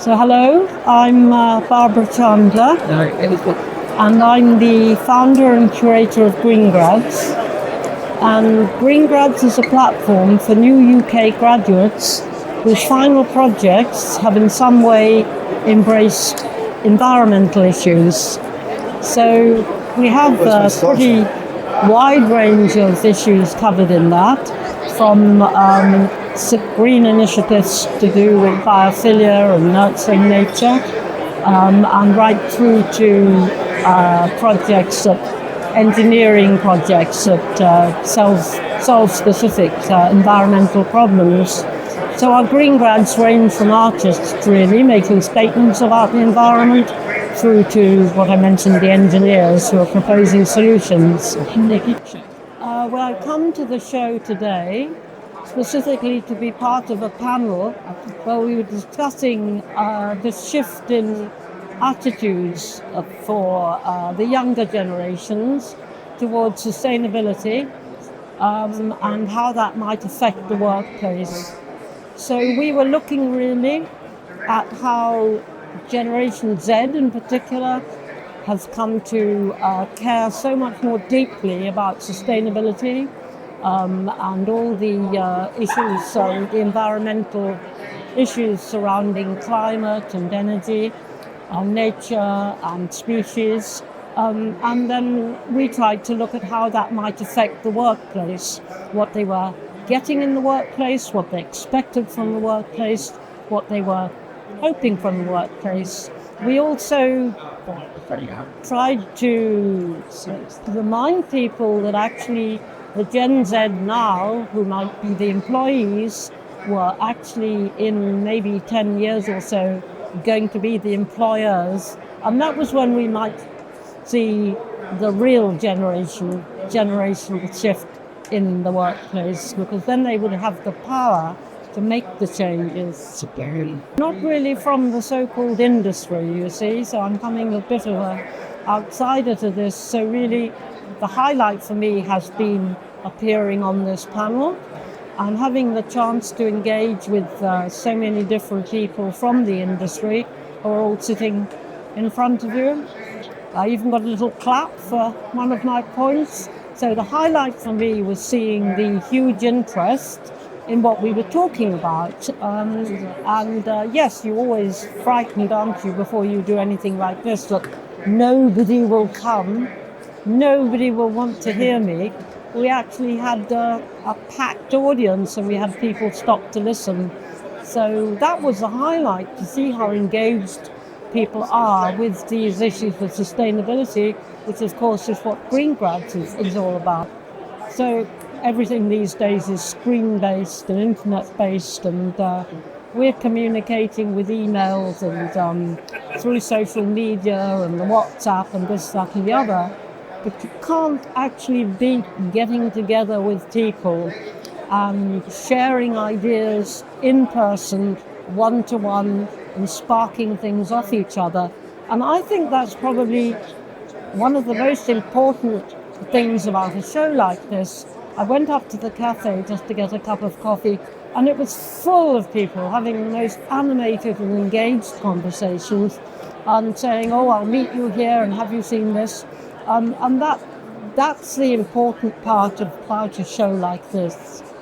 So hello, I'm Barbara Chandler, and I'm the founder and curator of Greengrads. And Greengrads is a platform for new UK graduates whose final projects have in some way embraced environmental issues. So we have a pretty wide range of issues covered in that, from green initiatives to do with biophilia and nurturing nature, and right through to engineering projects that solve specific environmental problems. So our Greengrads range from artists really making statements about the environment through to what I mentioned, the engineers who are proposing solutions. Well, I come to the show today specifically to be part of a panel where we were discussing the shift in attitudes for the younger generations towards sustainability and how that might affect the workplace. So we were looking really at how Generation Z in particular has come to care so much more deeply about sustainability and all the issues, the environmental issues surrounding climate and energy, nature and species. And then we tried to look at how that might affect the workplace, what they were getting in the workplace, what they expected from the workplace, what they were hoping from the workplace. We also tried to remind people that actually the Gen Z now, who might be the employees, were actually in maybe 10 years or so going to be the employers. And that was when we might see the real generational shift in the workplace, because then they would have the power to make the changes. Not really from the so-called industry, you see, so I'm coming a bit of an outsider to this. So really the highlight for me has been appearing on this panel and having the chance to engage with so many different people from the industry who are all sitting in front of you. I even got a little clap for one of my points. So the highlight for me was seeing the huge interest in what we were talking about. Yes, you're always frightened, aren't you, before you do anything like this, that nobody will come, nobody will want to hear me. We actually had a packed audience and we had people stop to listen. So that was the highlight, to see how engaged people are with these issues of sustainability, which of course is what Greengrads is all about. So everything these days is screen-based and internet-based, and we're communicating with emails and through social media and the WhatsApp and this, that and the other. But you can't actually be getting together with people and sharing ideas in person, one-to-one, and sparking things off each other. And I think that's probably one of the most important things about a show like this. I went up to the cafe just to get a cup of coffee, and it was full of people having the most animated and engaged conversations and saying, oh, I'll meet you here and have you seen this? And that's the important part about a show like this.